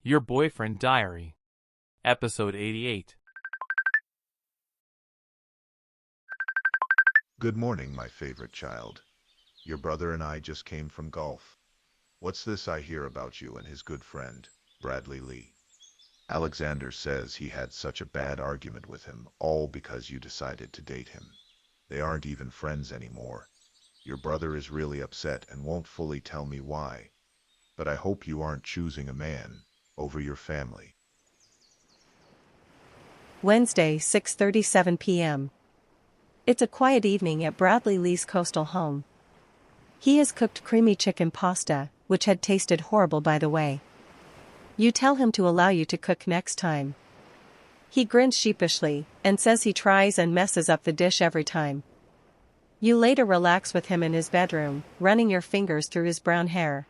Your Boyfriend Diary, Episode 88. Good morning, my favorite child. Your brother and I just came from golf. What's this I hear about you and his good friend, Bradley Lee? Alexander says he had such a bad argument with him, all because you decided to date him. They aren't even friends anymore. Your brother is really upset and won't fully tell me why. But I hope you aren't choosing a man over your family. Wednesday, 6:37 p.m. It's a quiet evening at Bradley Lee's coastal home. He has cooked creamy chicken pasta, which had tasted horrible by the way. You tell him to allow you to cook next time. He grins sheepishly, and says he tries and messes up the dish every time. You later relax with him in his bedroom, running your fingers through his brown hair.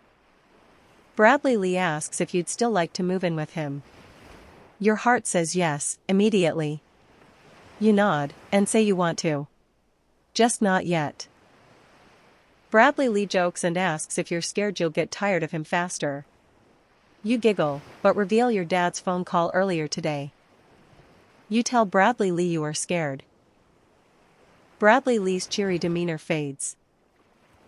Bradley Lee asks if you'd still like to move in with him. Your heart says yes, immediately. You nod, and say you want to. Just not yet. Bradley Lee jokes and asks if you're scared you'll get tired of him faster. You giggle, but reveal your dad's phone call earlier today. You tell Bradley Lee you are scared. Bradley Lee's cheery demeanor fades.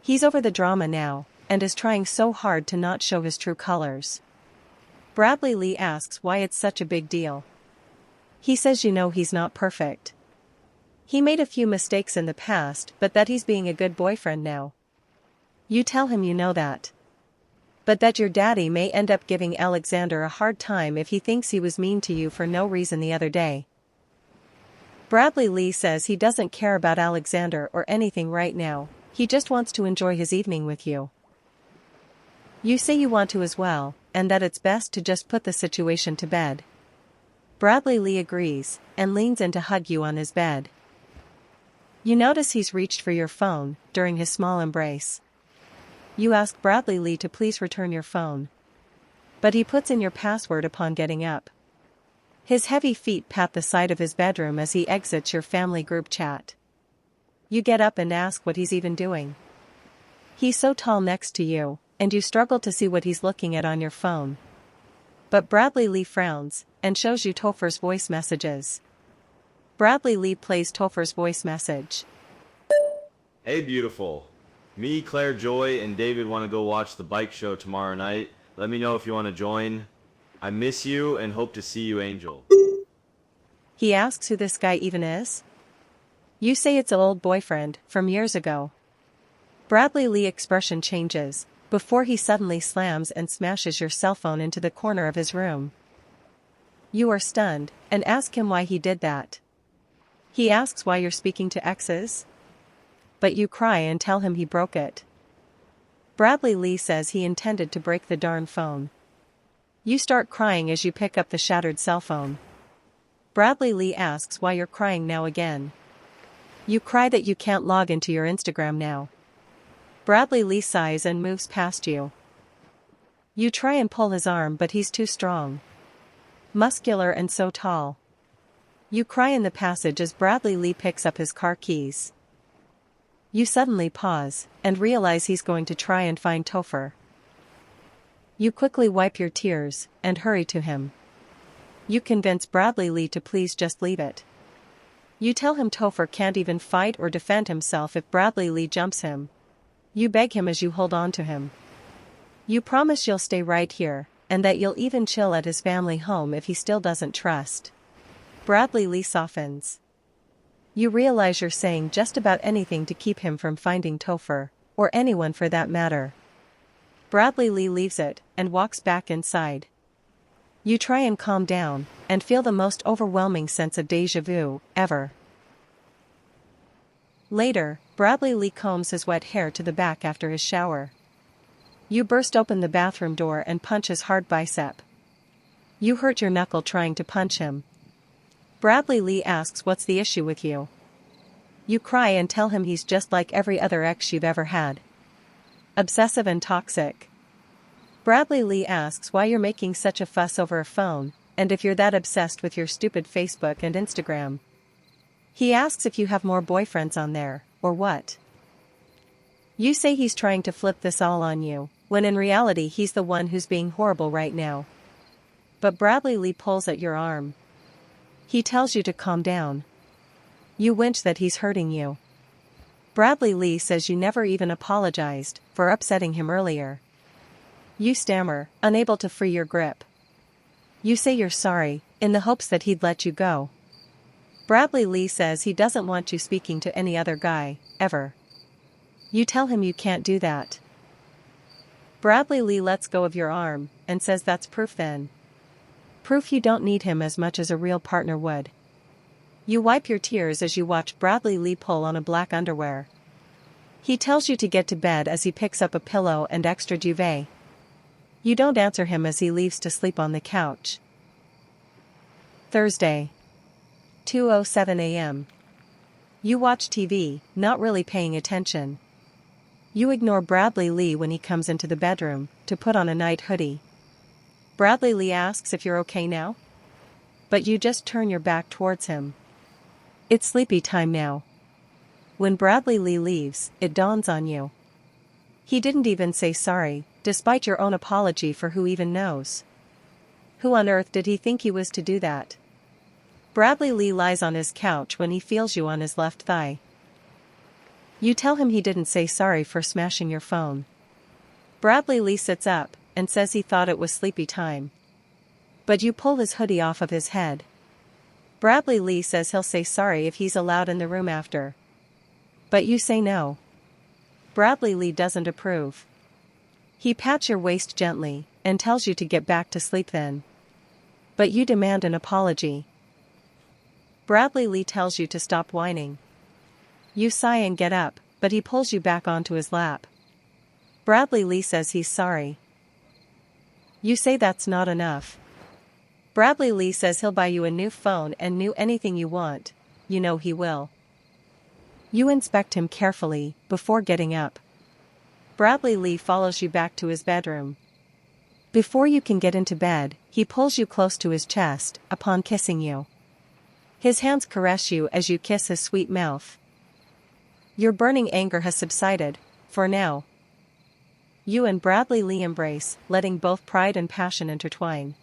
He's over the drama now, and is trying so hard to not show his true colors. Bradley Lee asks why it's such a big deal. He says you know he's not perfect. He made a few mistakes in the past, but that he's being a good boyfriend now. You tell him you know that. But that your daddy may end up giving Alexander a hard time if he thinks he was mean to you for no reason the other day. Bradley Lee says he doesn't care about Alexander or anything right now, he just wants to enjoy his evening with you. You say you want to as well, and that it's best to just put the situation to bed. Bradley Lee agrees, and leans in to hug you on his bed. You notice he's reached for your phone, during his small embrace. You ask Bradley Lee to please return your phone. But he puts in your password upon getting up. His heavy feet pat the side of his bedroom as he exits your family group chat. You get up and ask what he's even doing. He's so tall next to you, and you struggle to see what he's looking at on your phone. But Bradley Lee frowns, and shows you Topher's voice messages. Bradley Lee plays Topher's voice message. Hey beautiful. Me, Claire Joy, and David want to go watch the bike show tomorrow night. Let me know if you want to join. I miss you and hope to see you, Angel. He asks who this guy even is. You say it's an old boyfriend, from years ago. Bradley Lee expression changes, before he suddenly slams and smashes your cell phone into the corner of his room. You are stunned, and ask him why he did that. He asks why you're speaking to exes. But you cry and tell him he broke it. Bradley Lee says he intended to break the darn phone. You start crying as you pick up the shattered cell phone. Bradley Lee asks why you're crying now again. You cry that you can't log into your Instagram now. Bradley Lee sighs and moves past you. You try and pull his arm, but he's too strong. Muscular and so tall. You cry in the passage as Bradley Lee picks up his car keys. You suddenly pause, and realize he's going to try and find Topher. You quickly wipe your tears, and hurry to him. You convince Bradley Lee to please just leave it. You tell him Topher can't even fight or defend himself if Bradley Lee jumps him. You beg him as you hold on to him. You promise you'll stay right here, and that you'll even chill at his family home if he still doesn't trust. Bradley Lee softens. You realize you're saying just about anything to keep him from finding Topher, or anyone for that matter. Bradley Lee leaves it, and walks back inside. You try and calm down, and feel the most overwhelming sense of déjà vu, ever. Later, Bradley Lee combs his wet hair to the back after his shower. You burst open the bathroom door and punch his hard bicep. You hurt your knuckle trying to punch him. Bradley Lee asks what's the issue with you. You cry and tell him he's just like every other ex you've ever had. Obsessive and toxic. Bradley Lee asks why you're making such a fuss over a phone, and if you're that obsessed with your stupid Facebook and Instagram. He asks if you have more boyfriends on there, or what. You say he's trying to flip this all on you, when in reality he's the one who's being horrible right now. But Bradley Lee pulls at your arm. He tells you to calm down. You wince that he's hurting you. Bradley Lee says you never even apologized for upsetting him earlier. You stammer, unable to free your grip. You say you're sorry, in the hopes that he'd let you go. Bradley Lee says he doesn't want you speaking to any other guy, ever. You tell him you can't do that. Bradley Lee lets go of your arm, and says that's proof then. Proof you don't need him as much as a real partner would. You wipe your tears as you watch Bradley Lee pull on a black underwear. He tells you to get to bed as he picks up a pillow and extra duvet. You don't answer him as he leaves to sleep on the couch. Thursday. 2:07 a.m. You watch TV, not really paying attention. You ignore Bradley Lee when he comes into the bedroom to put on a night hoodie. Bradley Lee asks if you're okay now. But you just turn your back towards him. It's sleepy time now. When Bradley Lee leaves, it dawns on you. He didn't even say sorry, despite your own apology for who even knows. Who on earth did he think he was to do that? Bradley Lee lies on his couch when he feels you on his left thigh. You tell him he didn't say sorry for smashing your phone. Bradley Lee sits up and says he thought it was sleepy time. But you pull his hoodie off of his head. Bradley Lee says he'll say sorry if he's allowed in the room after. But you say no. Bradley Lee doesn't approve. He pats your waist gently and tells you to get back to sleep then. But you demand an apology. Bradley Lee tells you to stop whining. You sigh and get up, but he pulls you back onto his lap. Bradley Lee says he's sorry. You say that's not enough. Bradley Lee says he'll buy you a new phone and new anything you want. You know he will. You inspect him carefully before getting up. Bradley Lee follows you back to his bedroom. Before you can get into bed, he pulls you close to his chest upon kissing you. His hands caress you as you kiss his sweet mouth. Your burning anger has subsided, for now. You and Bradley Lee embrace, letting both pride and passion intertwine.